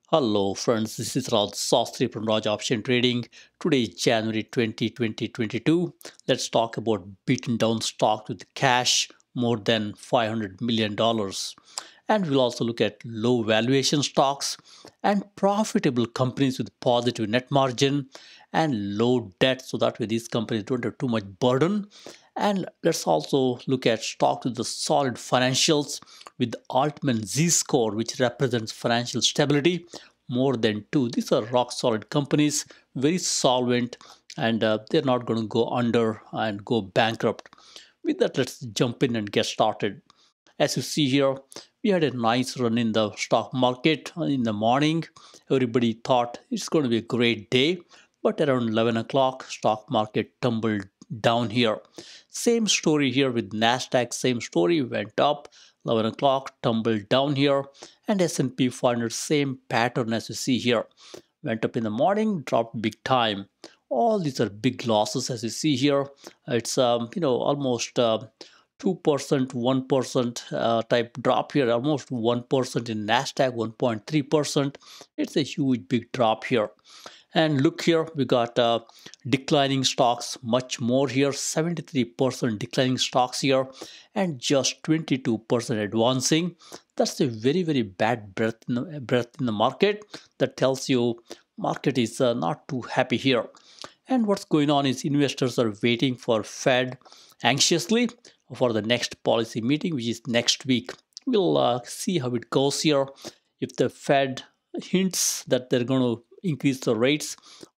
Hello friends, this is Raj Sastri from Raj Option Trading. Today is January 2022. Let's talk about beaten down stock with cash more than $500 million. And we'll also look at low valuation stocks and profitable companies with positive net margin and low debt, so that way these companies don't have too much burden. And let's also look at stocks with the solid financials with the Altzman Z score, which represents financial stability more than two. These are rock solid companies, very solvent, and they're not going to go under and go bankrupt. With that, let's jump in and get started. As you see here, we had a nice run in the stock market in the morning. Everybody thought it's going to be a great day, but around 11 o'clock, stock market tumbled down here. Same story here with Nasdaq. Same story, went up. 11 o'clock, tumbled down here, and S&P 500 same pattern as you see here. Went up in the morning, dropped big time. All these are big losses as you see here. It's almost 2%, 1% type drop here, almost 1% in Nasdaq, 1.3%. It's a huge big drop here. And look here, we got declining stocks, much more here, 73% declining stocks here, and just 22% advancing. That's a very, very bad breath in the market. That tells you market is not too happy here. And what's going on is investors are waiting for Fed anxiously for the next policy meeting, which is next week. We'll see how it goes here. If the Fed hints that they're going to increase the rates,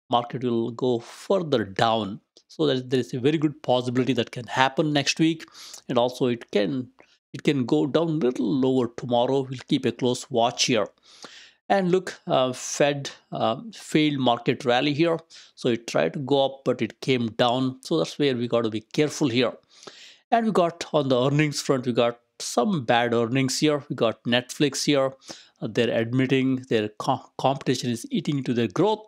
market will go further down. So there is a very good possibility that can happen next week, and also it can go down a little lower tomorrow. We'll keep a close watch here. And look, Fed failed market rally here. So it tried to go up, but it came down. So that's where we got to be careful here. And we got on the earnings front, we got some bad earnings here. We got Netflix here. They're admitting their competition is eating into their growth.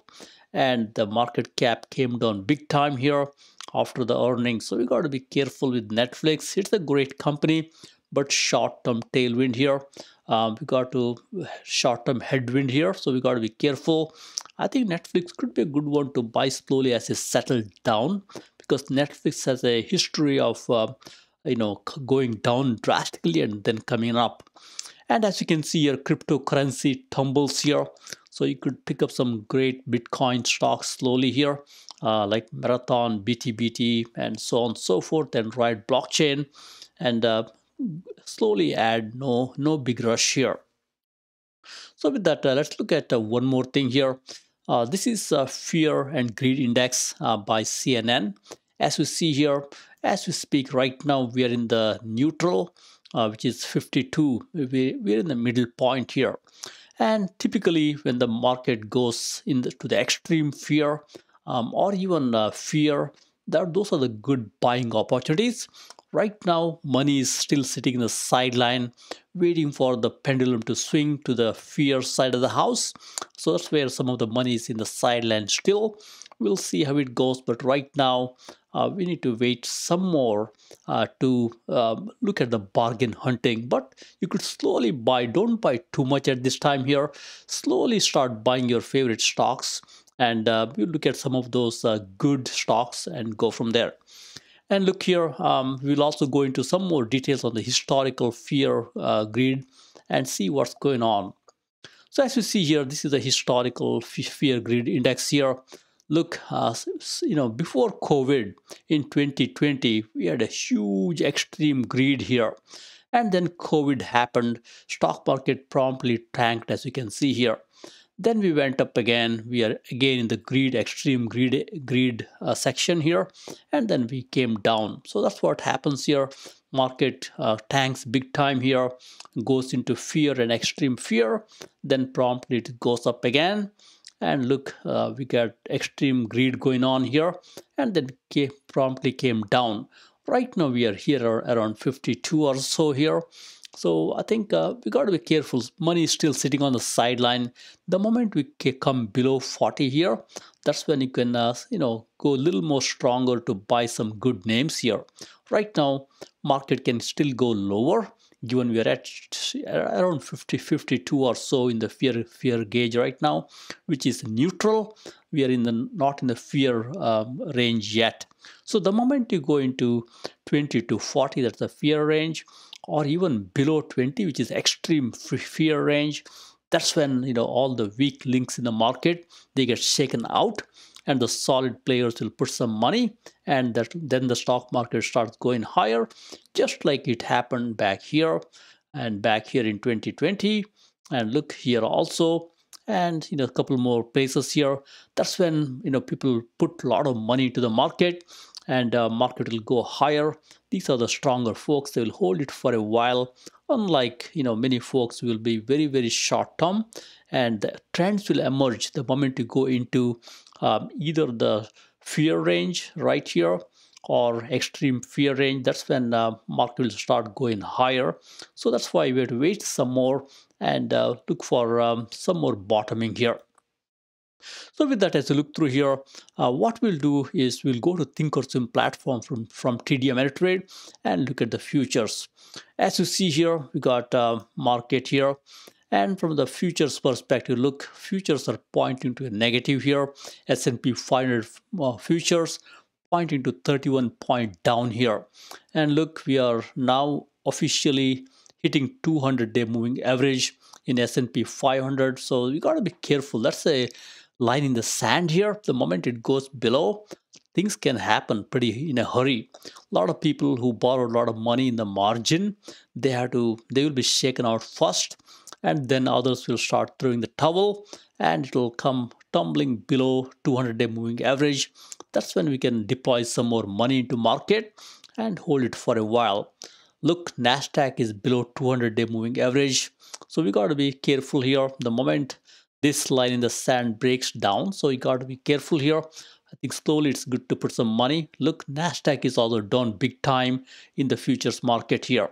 And the market cap came down big time here after the earnings. So we got to be careful with Netflix. It's a great company, but short-term tailwind here. We got to short-term headwind here, so we got to be careful. I think Netflix could be a good one to buy slowly as it settles down, because Netflix has a history of going down drastically and then coming up. And as you can see here, cryptocurrency tumbles here. So you could pick up some great Bitcoin stocks slowly here, like Marathon, BTBT, and so on and so forth, and Ride Blockchain, and slowly add. No big rush here. So with that, let's look at one more thing here. This is Fear and Greed Index by CNN. As we see here, as we speak right now, we are in the neutral, which is 52. We're in the middle point here. And typically, when the market goes to the extreme fear or even fear, those are the good buying opportunities. Right now, money is still sitting in the sideline, waiting for the pendulum to swing to the fear side of the house. So that's where some of the money is in the sideline still. We'll see how it goes, but right now, we need to wait some more to look at the bargain hunting. But you could slowly buy. Don't buy too much at this time here. Slowly start buying your favorite stocks, and you look at some of those good stocks and go from there. And look here, we'll also go into some more details on the historical fear greed and see what's going on. So as you see here, this is the historical fear greed index here. Look, before COVID in 2020, we had a huge extreme greed here. And then COVID happened. Stock market promptly tanked, as you can see here. Then we went up again. We are again in the extreme greed section here, and then we came down. So that's what happens here. Market tanks big time here, goes into fear and extreme fear, then promptly it goes up again. And look, we got extreme greed going on here, and then promptly came down. Right now we are here around 52 or so here. So I think we got to be careful. Money is still sitting on the sideline. The moment we come below 40 here, that's when you can go a little more stronger to buy some good names here. Right now, market can still go lower given we are at around 50 52 or so in the fear gauge right now, which is neutral. We are in the not in the fear range yet. So the moment you go into 20 to 40, that's the fear range, or even below 20, which is extreme fear range, that's when all the weak links in the market, they get shaken out, and the solid players will put some money, and then the stock market starts going higher, just like it happened back here and back here in 2020, and look here also, and a couple more places here. That's when people put a lot of money into the market, and market will go higher. These are the stronger folks. They will hold it for a while, unlike many folks will be very very short term, and the trends will emerge the moment you go into either the fear range right here or extreme fear range. That's when market will start going higher. So that's why we have to wait some more and look for some more bottoming here. So with that, as you look through here, what we'll do is we'll go to Thinkorswim platform from TD Ameritrade and look at the futures. As you see here, we got market here. And from the futures perspective, look, futures are pointing to a negative here. S&P 500 futures pointing to 31 point down here. And look, we are now officially hitting 200-day moving average in S&P 500. So you got to be careful. That's a line in the sand here. The moment it goes below, things can happen pretty in a hurry. A lot of people who borrowed a lot of money in the margin, they will be shaken out first, and then others will start throwing the towel, and it will come tumbling below 200-day moving average. That's when we can deploy some more money into market and hold it for a while. Look, Nasdaq is below 200-day moving average, so we got to be careful here. The moment this line in the sand breaks down, so you got to be careful here. I think slowly it's good to put some money. Look, Nasdaq is also down big time in the futures market here.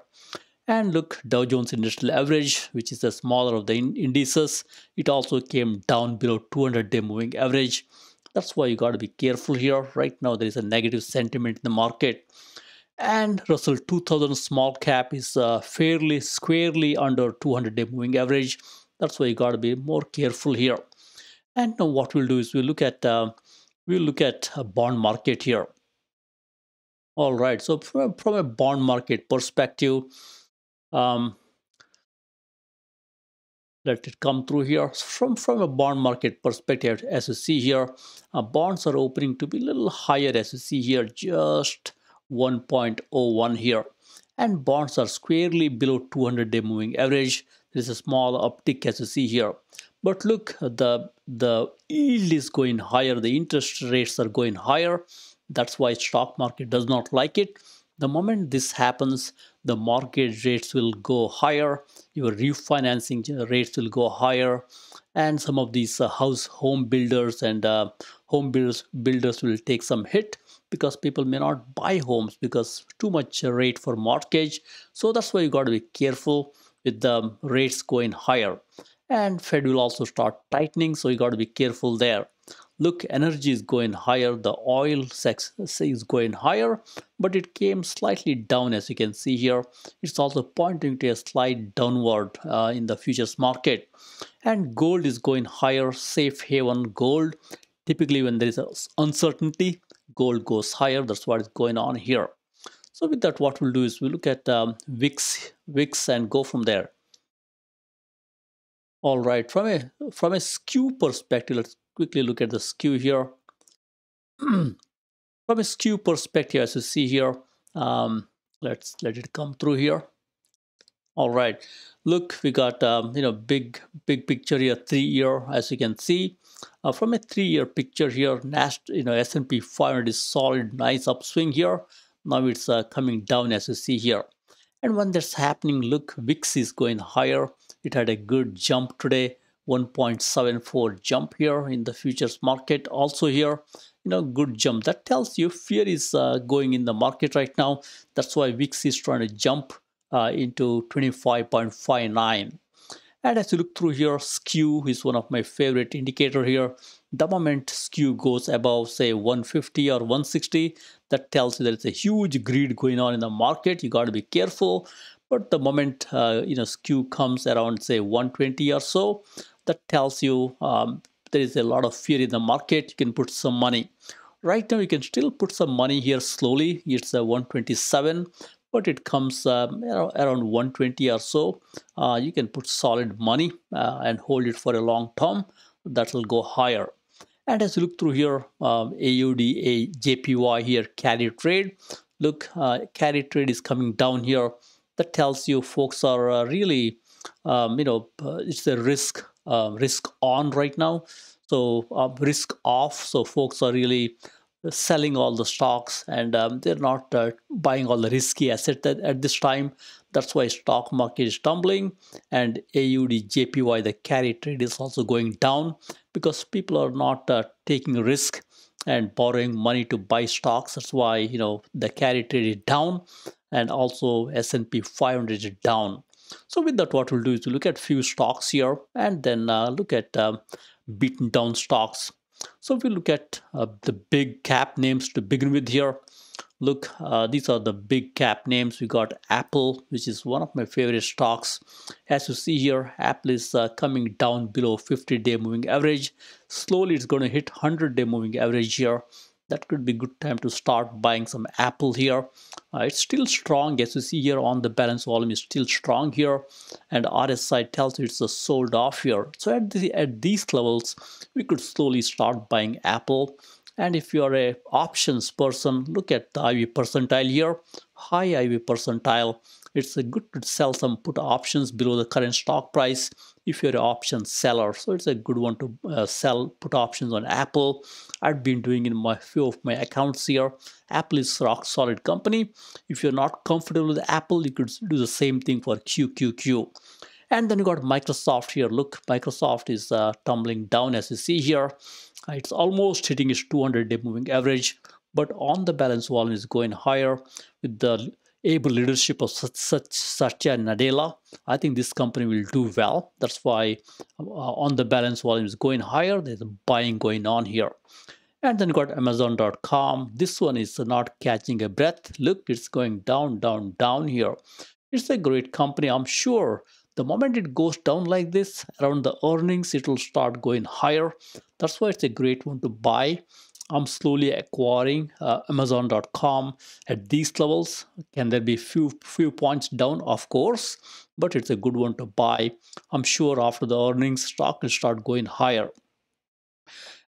And look, Dow Jones Industrial Average, which is the smaller of the indices, it also came down below 200-day moving average. That's why you got to be careful here. Right now there is a negative sentiment in the market. And Russell 2000 small cap is fairly squarely under 200-day moving average. That's why you got to be more careful here. And now what we'll do is we'll look at a bond market here. All right, so from a bond market perspective, um, let it come through here. From a bond market perspective, as you see here, bonds are opening to be a little higher, as you see here, just 1.01 here, and bonds are squarely below 200-day moving average. There's a small uptick, as you see here, but look, the yield is going higher, the interest rates are going higher. That's why stock market does not like it. The moment this happens, the mortgage rates will go higher, your refinancing rates will go higher, and some of these home builders and builders will take some hit, because people may not buy homes because too much rate for mortgage. So that's why you got to be careful with the rates going higher. And Fed will also start tightening, so you got to be careful there. Look, energy is going higher, the oil is going higher, but it came slightly down, as you can see here. It's also pointing to a slight downward in the futures market. And gold is going higher, safe haven gold. Typically when there is uncertainty, gold goes higher. That's what is going on here. So with that, what we'll do is we'll look at VIX and go from there. All right, from a skew perspective, let's quickly look at the skew here. From a skew perspective, as you see here, let's let it come through here. All right, look, we got big picture here, 3-year, as you can see. From a 3-year picture here, S&P 500 is solid, nice upswing here. Now it's coming down, as you see here. And when that's happening, look, VIX is going higher. It had a good jump today, 1.74 jump here in the futures market. Also here, good jump. That tells you fear is going in the market right now. That's why VIX is trying to jump into 25.59. And as you look through here, skew is one of my favorite indicator here. The moment skew goes above, say, 150 or 160, that tells you that it's a huge greed going on in the market. You got to be careful. But the moment skew comes around say 120 or so, that tells you there is a lot of fear in the market. You can put some money. Right now, you can still put some money here slowly. It's 127, but it comes around 120 or so. You can put solid money and hold it for a long term. That will go higher. And as you look through here, AUD, JPY here, carry trade. Look, carry trade is coming down here. That tells you folks are really, it's a risk on right now. So risk off. So folks are really selling all the stocks and they're not buying all the risky assets at this time. That's why stock market is tumbling and AUD JPY the carry trade is also going down because people are not taking risk and borrowing money to buy stocks. That's why the carry trade is down and also S&P 500 is down. So with that, what we'll do is we'll look at few stocks here and then look at beaten down stocks. So if we look at the big cap names to begin with here, look, these are the big cap names. We got Apple, which is one of my favorite stocks. As you see here, Apple is coming down below 50-day moving average. Slowly, it's going to hit 100-day moving average here. That could be a good time to start buying some Apple here. It's still strong. As you see here on the balance volume is still strong here. And RSI tells you it's a sold off here. So at these levels, we could slowly start buying Apple. And if you are a options person, look at the IV percentile here, high IV percentile. It's a good to sell some put options below the current stock price if you're an option seller. So it's a good one to sell put options on Apple. I've been doing in my few of my accounts here. Apple is a rock solid company. If you're not comfortable with Apple, you could do the same thing for QQQ. And then you got Microsoft here. Look, Microsoft is tumbling down as you see here. It's almost hitting its 200-day moving average, but on the balance volume is going higher with the able leadership of Satya Nadella. I think this company will do well. That's why on the balance volume is going higher. There's a buying going on here. And then you got Amazon.com. This one is not catching a breath. Look, it's going down, down, down here. It's a great company. I'm sure the moment it goes down like this, around the earnings, it will start going higher. That's why it's a great one to buy. I'm slowly acquiring Amazon.com at these levels. Can there be few points down? Of course, but it's a good one to buy. I'm sure after the earnings, stock will start going higher.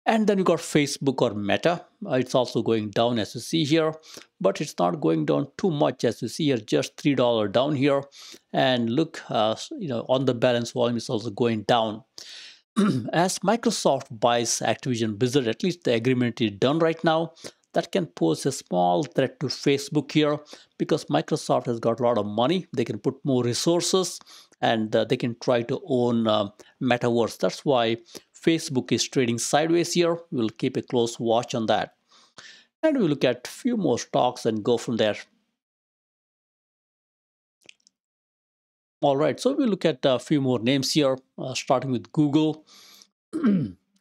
And then you got Facebook or Meta. It's also going down as you see here, but it's not going down too much as you see here, just $3 down here. And look, on the balance volume is also going down. As Microsoft buys Activision Blizzard, at least the agreement is done right now. That can pose a small threat to Facebook here because Microsoft has got a lot of money. They can put more resources and they can try to own Metaverse. That's why Facebook is trading sideways here. We'll keep a close watch on that. And we'll look at a few more stocks and go from there. All right, so we'll look at a few more names here, starting with Google.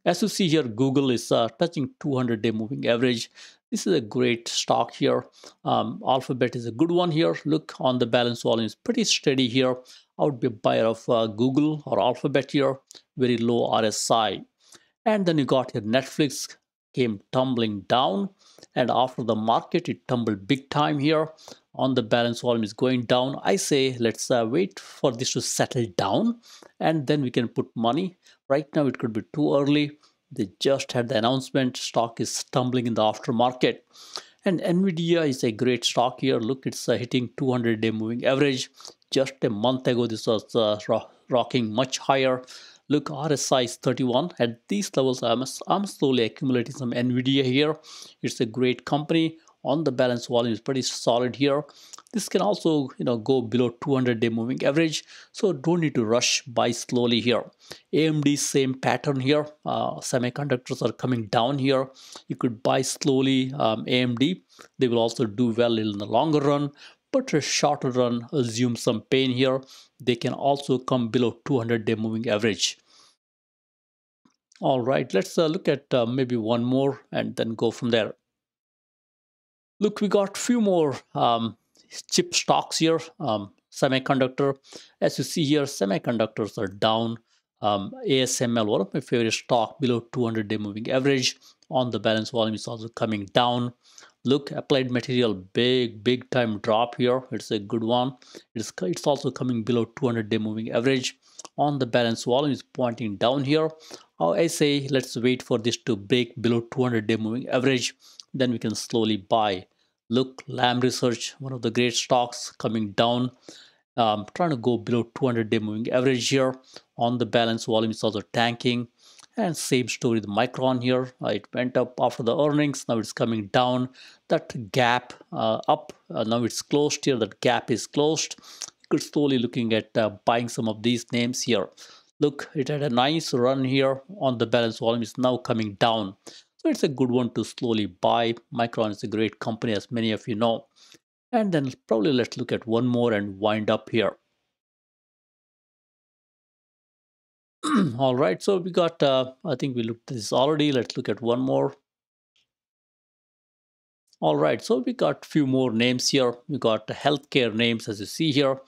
As you see here, Google is touching 200-day moving average. This is a great stock here. Alphabet is a good one here. Look, on the balance volume is pretty steady here. I would be a buyer of Google or Alphabet here. Very low RSI. And then you got your Netflix came tumbling down. And after the market, it tumbled big time here. On the balance volume is going down. I say let's wait for this to settle down and then we can put money. Right now it could be too early. They just had the announcement. Stock is tumbling in the aftermarket. And Nvidia is a great stock here. Look, it's hitting 200-day moving average. Just a month ago, this was rocking much higher. Look, RSI is 31. At these levels, I'm slowly accumulating some Nvidia here. It's a great company. On the balance volume is pretty solid here. This can also go below 200-day moving average, so don't need to rush, buy slowly here. AMD same pattern here. Semiconductors are coming down here. You could buy slowly AMD. They will also do well in the longer run, but a shorter run assume some pain here. They can also come below 200-day moving average. All right, let's look at maybe one more and then go from there. Look, we got few more chip stocks here. semiconductor. As you see here, semiconductors are down. ASML, one of my favorite stock, below 200-day moving average. On the balance volume is also coming down. Look, applied material, big time drop here. It's a good one. It's also coming below 200-day moving average. On the balance volume is pointing down here. I say let's wait for this to break below 200-day moving average, then we can slowly buy. Look, Lam Research, one of the great stocks, coming down, trying to go below 200-day moving average here. On the balance volume is also tanking. And same story with Micron here. It went up after the earnings. Now it's coming down. That gap up. Now it's closed here. That gap is closed. You could slowly looking at buying some of these names here. Look, it had a nice run here. On the balance volume is now coming down. So it's a good one to slowly buy. Micron is a great company, as many of you know. And then probably let's look at one more and wind up here. All right, so we got, I think we looked at this already. Let's look at one more. All right, so we got few more names here. We got healthcare names, as you see here.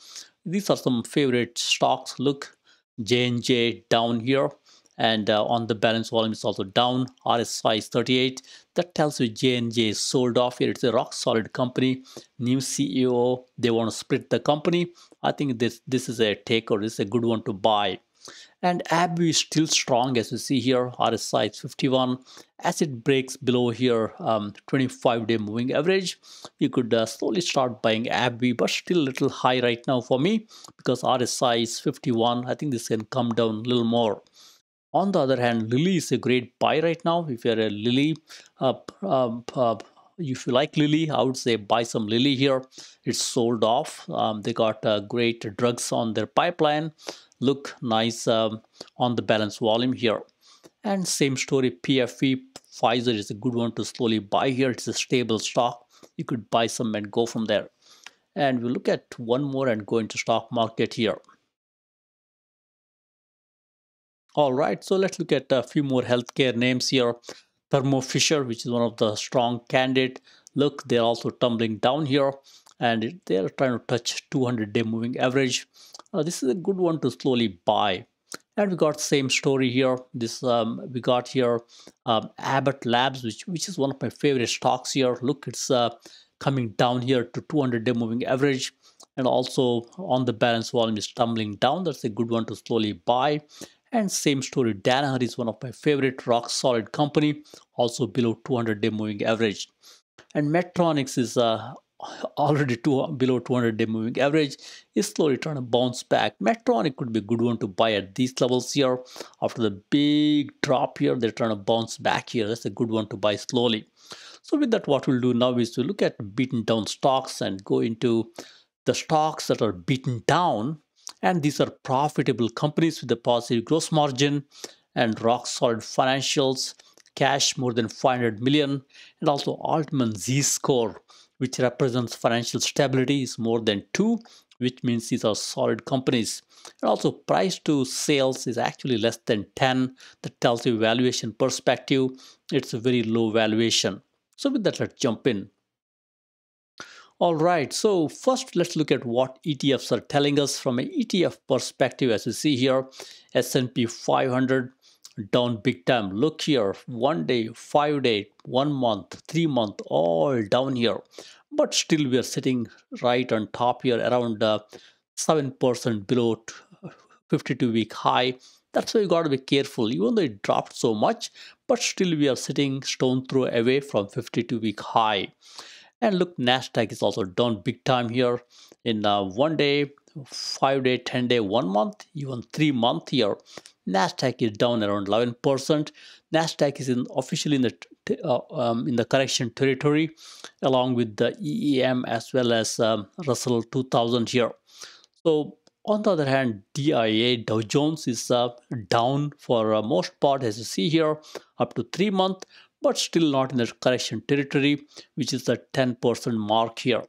These are some favorite stocks. Look, J&J down here, and on the balance volume is also down. RSI is 38. That tells you J&J is sold off here. It's a rock solid company. New CEO. They want to split the company. I think this is a take, or this is a good one to buy. And AbbVie is still strong, as you see here. RSI is 51. As it breaks below here 25-day moving average, you could slowly start buying AbbVie, but still a little high right now for me because RSI is 51. I think this can come down a little more. On the other hand, Lilly is a great buy right now. If you're a Lilly, uh, if you like Lilly, I would say buy some Lilly here. It's sold off. They got great drugs on their pipeline. Look nice on the balance volume here. And same story, PFE, Pfizer is a good one to slowly buy here. It's a stable stock. You could buy some and go from there. And we'll look at one more and go into stock market here. All right, so let's look at a few more healthcare names here. Thermo Fisher, which is one of the strong candidate. Look, they're also tumbling down here, and they're trying to touch 200-day moving average. This is a good one to slowly buy. And we got same story here. This we got here Abbott Labs, which is one of my favorite stocks here. Look, it's coming down here to 200-day moving average, and also on the balance volume is tumbling down. That's a good one to slowly buy. And same story, Danaher is one of my favorite rock solid company, also below 200-day moving average. And Medtronics is already below 200-day moving average, is slowly trying to bounce back. Medtronic could be a good one to buy at these levels here. After the big drop here, they're trying to bounce back here. That's a good one to buy slowly. So with that, what we'll do now is to look at beaten down stocks and go into the stocks that are beaten down. And these are profitable companies with a positive gross margin and rock solid financials, cash more than 500 million, and also Altzman Z score, which represents financial stability, is more than 2, which means these are solid companies. And also price to sales is actually less than 10. That tells you valuation perspective. It's a very low valuation. So with that, let's jump in. All right, so first let's look at what ETFs are telling us from an ETF perspective. As you see here, S&P 500 down big time. Look here, 1 day, 5 day, 1 month, 3 month, all down here. But still we are sitting right on top here, around 7% below 52-week high. That's why you got to be careful. Even though it dropped so much, but still we are sitting stone throw away from 52-week high. And look, Nasdaq is also down big time here in 1 day, 5 day, 10 day, 1 month, even 3 month here. Nasdaq is down around 11%. Nasdaq is officially in the correction territory, along with the EEM as well as Russell 2000 here. So on the other hand, DIA Dow Jones is down for most part, as you see here, up to 3 month, but still not in the correction territory, which is the 10% mark here.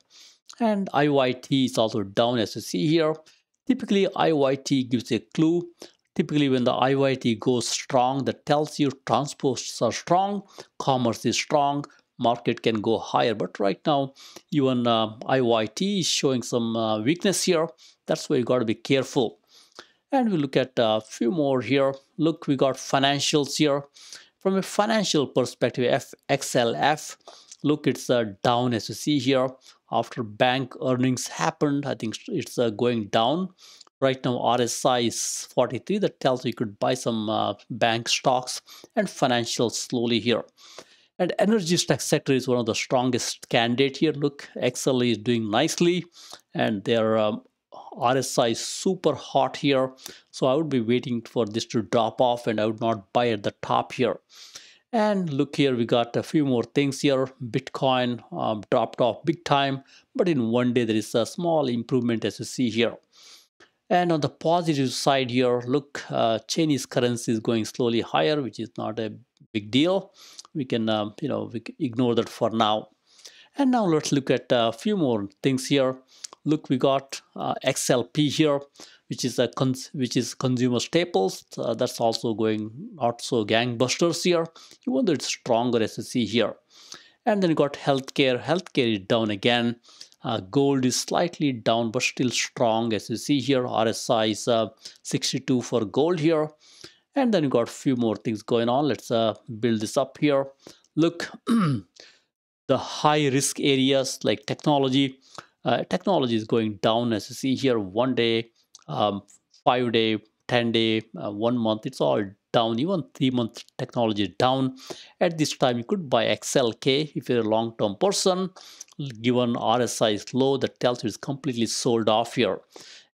And IYT is also down, as you see here. Typically, IYT gives a clue. Typically, when the IYT goes strong, that tells you transports are strong, commerce is strong, market can go higher. But right now, even IYT is showing some weakness here. That's why you got to be careful. And we look at a few more here. Look, we got financials here. From a financial perspective, XLF, look, it's down as you see here. After bank earnings happened, I think it's going down. Right now, RSI is 43. That tells you could buy some bank stocks and financials slowly here. And energy sector is one of the strongest candidate here. Look, XL is doing nicely, and their RSI is super hot here. So I would be waiting for this to drop off, and I would not buy at the top here. And look here, we got a few more things here. Bitcoin dropped off big time, but in one day there is a small improvement as you see here. And on the positive side here, look, Chinese currency is going slowly higher, which is not a big deal. We can, we can ignore that for now. And now let's look at a few more things here. Look, we got XLP here, which is consumer staples. That's also going not so gangbusters here, even though it's stronger as you see here. And then you got healthcare. Healthcare is down again. Gold is slightly down, but still strong as you see here. RSI is 62 for gold here. And then you got a few more things going on. Let's build this up here. Look, the high risk areas like technology. Technology is going down as you see here. 1 day, 5 day, 10 day, 1 month. It's all down. Even 3 month technology is down. At this time, you could buy XLK if you're a long-term person. Given RSI is low, that tells you it's completely sold off here.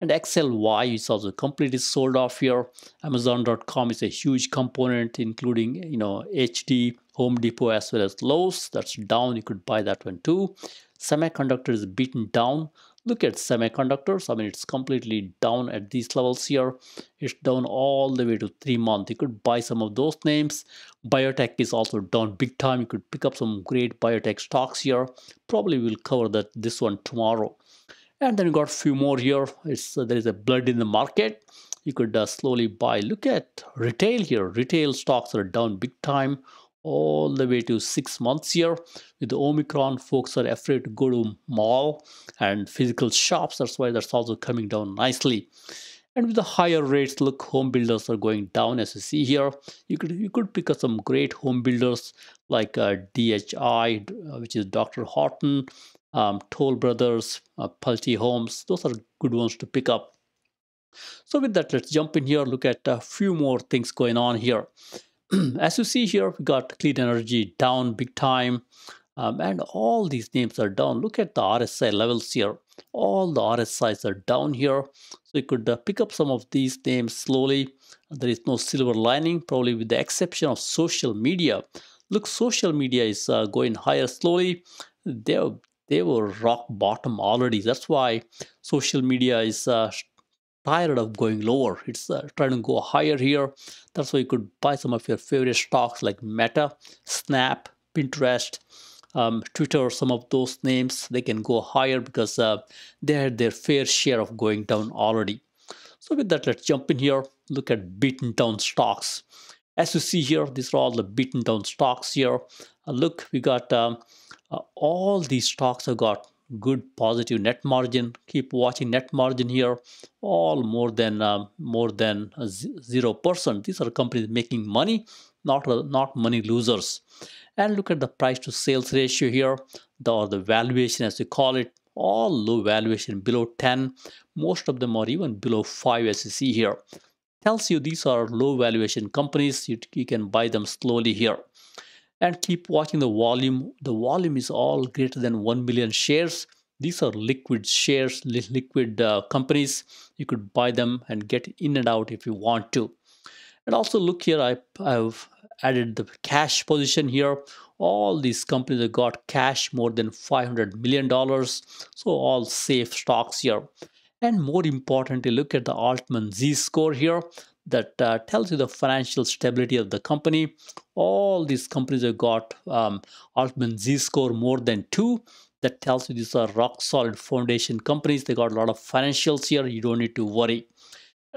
And XLY is also completely sold off here. Amazon.com is a huge component, including HD, Home Depot as well as Lowe's. That's down. You could buy that one too. Semiconductors is beaten down. Look at semiconductors. I mean, it's completely down at these levels here. It's down all the way to 3 months. You could buy some of those names. Biotech is also down big time. You could pick up some great biotech stocks here. Probably we'll cover this one tomorrow. And then you got a few more here. There is a blood in the market. You could slowly buy. Look at retail here. Retail stocks are down big time, all the way to 6 months here. With the Omicron, folks are afraid to go to mall and physical shops. That's why that's also coming down nicely. And with the higher rates, look, home builders are going down as you see here. You could pick up some great home builders like DHI, which is Dr. Horton, Toll Brothers, Pulte Homes. Those are good ones to pick up. So with that, let's jump in here, look at a few more things going on here. As you see here, we got clean energy down big time. And all these names are down. Look at the RSI levels here. All the RSIs are down here. So you could pick up some of these names slowly. There is no silver lining, probably with the exception of social media. Look, social media is going higher slowly. They were rock bottom already. That's why social media is tired of going lower. It's trying to go higher here. That's why you could buy some of your favorite stocks like Meta, Snap, Pinterest, Twitter. Some of those names, they can go higher because they had their fair share of going down already. So with that, let's jump in here, look at beaten down stocks. As you see here, these are all the beaten down stocks here. Look, we got all these stocks have got good positive net margin. Keep watching net margin here, all more than 0%. These are companies making money, not money losers. And look at the price to sales ratio here, or the valuation as we call it, all low valuation, below 10. Most of them are even below 5 as you see here. Tells you these are low valuation companies. You can buy them slowly here. And keep watching the volume. The volume is all greater than 1 million shares. These are liquid shares, liquid companies. You could buy them and get in and out if you want to. And also look here, I've added the cash position here. All these companies have got cash more than $500 million. So all safe stocks here. And more importantly, look at the Altzman Z score here. That tells you the financial stability of the company. All these companies have got Altzman Z score more than 2. That tells you these are rock solid foundation companies. They got a lot of financials here. You don't need to worry.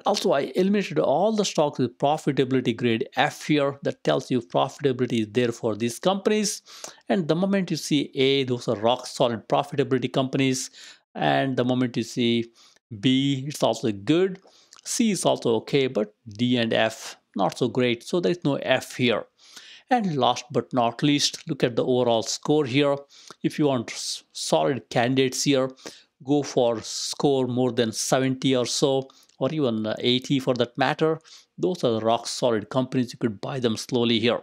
Also, I eliminated all the stocks with profitability grade F here. That tells you profitability is there for these companies. And the moment you see A, those are rock solid profitability companies. And the moment you see B, it's also good. C is also okay, but D and F, not so great. So there is no F here. And last but not least, look at the overall score here. If you want solid candidates here, go for score more than 70 or so, or even 80 for that matter. Those are the rock solid companies. You could buy them slowly here.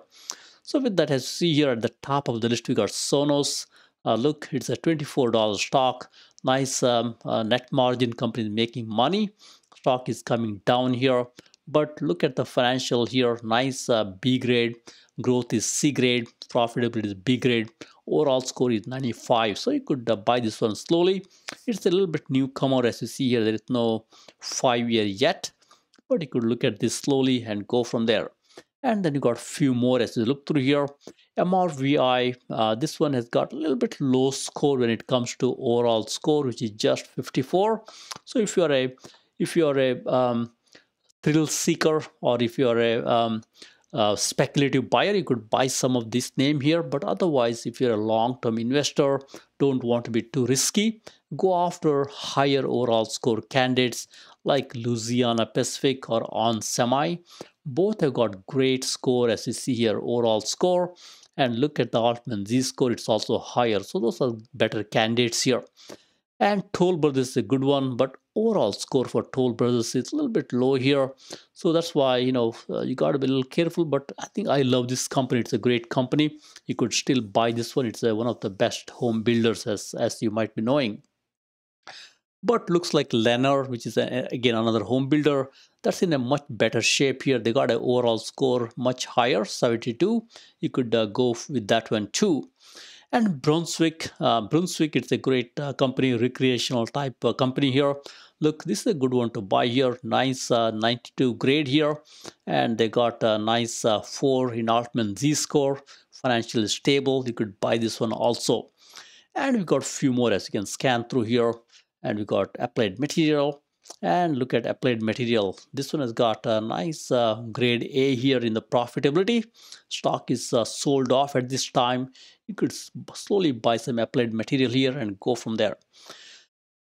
So with that, as you see here at the top of the list, we got Sonos. Look, it's a $24 stock. Nice net margin, company making money. Stock is coming down here. But look at the financial here. Nice B grade. Growth is C grade. Profitability is B grade. Overall score is 95. So you could buy this one slowly. It's a little bit newcomer, as you see here. There is no 5 year yet. But you could look at this slowly and go from there. And then you got a few more as you look through here. MRVI, this one has got a little bit low score when it comes to overall score, which is just 54. So if you're a thrill seeker, or if you're a speculative buyer, you could buy some of this name here. But otherwise, if you're a long-term investor, don't want to be too risky, go after higher overall score candidates like Louisiana Pacific or On Semi. Both have got great score, as you see here, overall score. And look at the Altzman Z score, it's also higher. So those are better candidates here. And Toll Brothers is a good one, but overall score for Toll Brothers is a little bit low here. So that's why, you got to be a little careful. But I think I love this company. It's a great company. You could still buy this one. It's one of the best home builders, as you might be knowing. But looks like Lennar, which is again another home builder, that's in a much better shape here. They got an overall score much higher, 72. You could go with that one too. And Brunswick, it's a great company, recreational type company here. Look, this is a good one to buy here. Nice 92 grade here, and they got a nice 4 in Altman Z score. Financially stable. You could buy this one also. And we got a few more as you can scan through here. And we got Applied Material. And look at Applied Material. This one has got a nice grade A here in the profitability. Stock is sold off at this time. You could slowly buy some Applied Material here and go from there.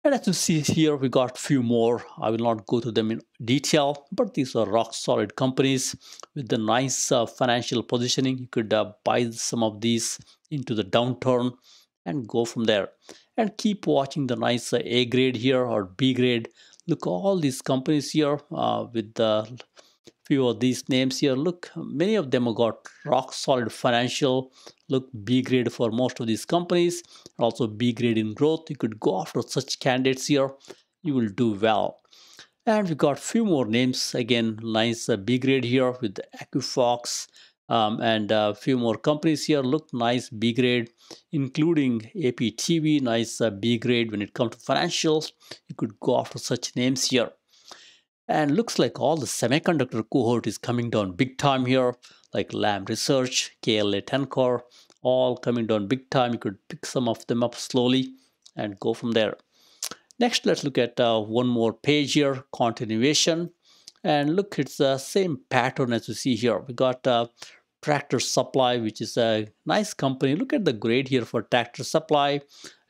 And as you see here, we got few more. I will not go to them in detail, but these are rock solid companies with the nice financial positioning. You could buy some of these into the downturn and go from there. And keep watching the nice A grade here or B grade. Look, all these companies here with the few of these names here. Look, many of them have got rock solid financial. Look, B grade for most of these companies, also B grade in growth. You could go after such candidates here. You will do well. And we got few more names again. Nice B grade here with Equifox, and a few more companies here. Look, nice B grade, including APTV. Nice B grade when it comes to financials. You could go after such names here. And looks like all the semiconductor cohort is coming down big time here, like Lam Research, KLA Tencor, all coming down big time. You could pick some of them up slowly and go from there. Next, let's look at one more page here, continuation. And look, it's the same pattern as you see here. We got Tractor Supply, which is a nice company. Look at the grade here for Tractor Supply.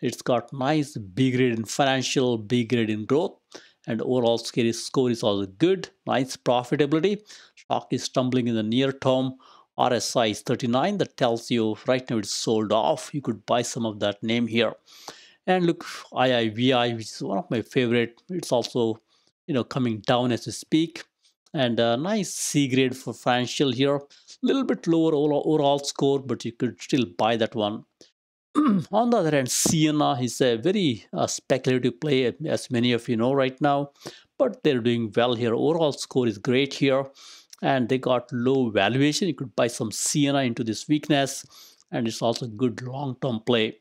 It's got nice B grade in financial, B grade in growth, and overall score is also good. Nice profitability. Stock is tumbling in the near term. RSI is 39. That tells you right now it's sold off. You could buy some of that name here. And look, IIVI, which is one of my favorite. It's also, coming down as we speak. And a nice C grade for financial here. A little bit lower overall score, but you could still buy that one. On the other hand, Sienna is a very speculative play, as many of you know right now, but they're doing well here. Overall score is great here, and they got low valuation. You could buy some Sienna into this weakness, and it's also good long-term play.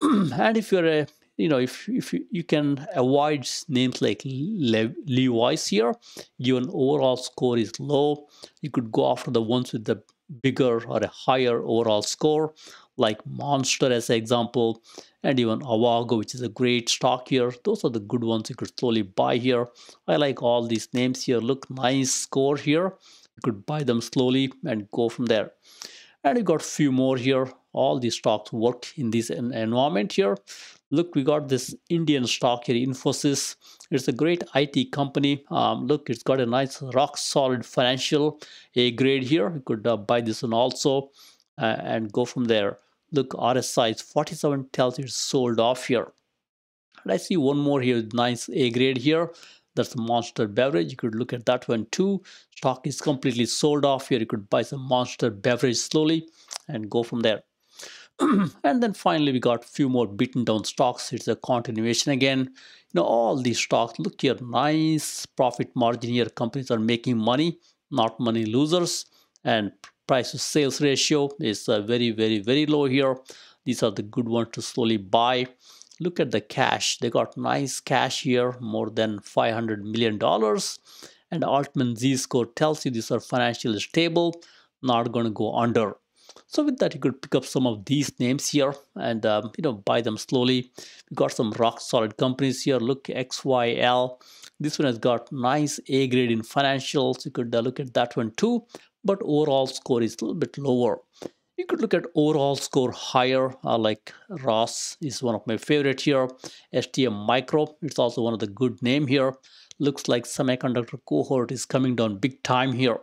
And if you're a if you can avoid names like Levi's here, given overall score is low, you could go after the ones with the bigger or a higher overall score, like Monster as an example, and even Avago, which is a great stock here. Those are the good ones you could slowly buy here. I like all these names here. Look, nice score here. You could buy them slowly and go from there. And we got few more here. All these stocks work in this environment here. Look, we got this Indian stock here, Infosys. It's a great IT company. Look, it's got a nice rock solid financial A grade here. You could buy this one also and go from there. Look, RSI is 47, tells you it's sold off here. And I see one more here, nice A grade here. That's Monster Beverage. You could look at that one too. Stock is completely sold off here. You could buy some Monster Beverage slowly and go from there. And then finally, we got a few more beaten down stocks. It's a continuation again. All these stocks, look here, nice profit margin here. Companies are making money, not money losers. And price to sales ratio is very, very, very low here. These are the good ones to slowly buy. Look at the cash. They got nice cash here, more than $500 million. And Altzman Z score tells you these are financially stable, not going to go under. So with that, you could pick up some of these names here and buy them slowly. We got some rock solid companies here. Look, XYL. This one has got nice A grade in financials. You could look at that one too. But overall score is a little bit lower. You could look at overall score higher, like Ross is one of my favorite here. STM Micro, it's also one of the good name here. Looks like semiconductor cohort is coming down big time here.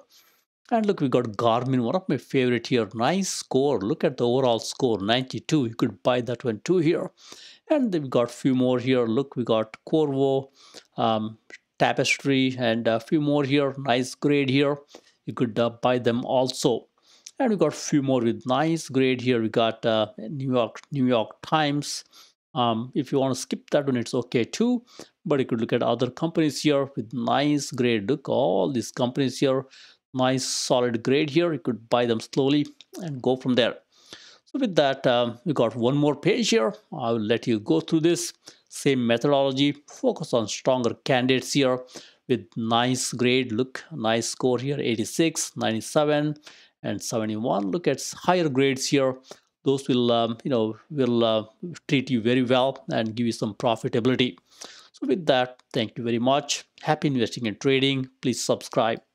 And look, we got Garmin, one of my favorite here. Nice score. Look at the overall score, 92. You could buy that one too here. And then we got a few more here. Look, we got Corvo, Tapestry, and a few more here. Nice grade here. You could buy them also. And we got a few more with nice grade here. We got New York Times. If you want to skip that one, it's okay too. But you could look at other companies here with nice grade. Look, all these companies here, nice solid grade here. You could buy them slowly and go from there. So with that, we got one more page here. I will let you go through this. Same methodology. Focus on stronger candidates here with nice grade. Look, nice score here, 86, 97, and 71. Look at higher grades here. Those will treat you very well and give you some profitability. So with that, thank you very much. Happy investing and trading. Please subscribe.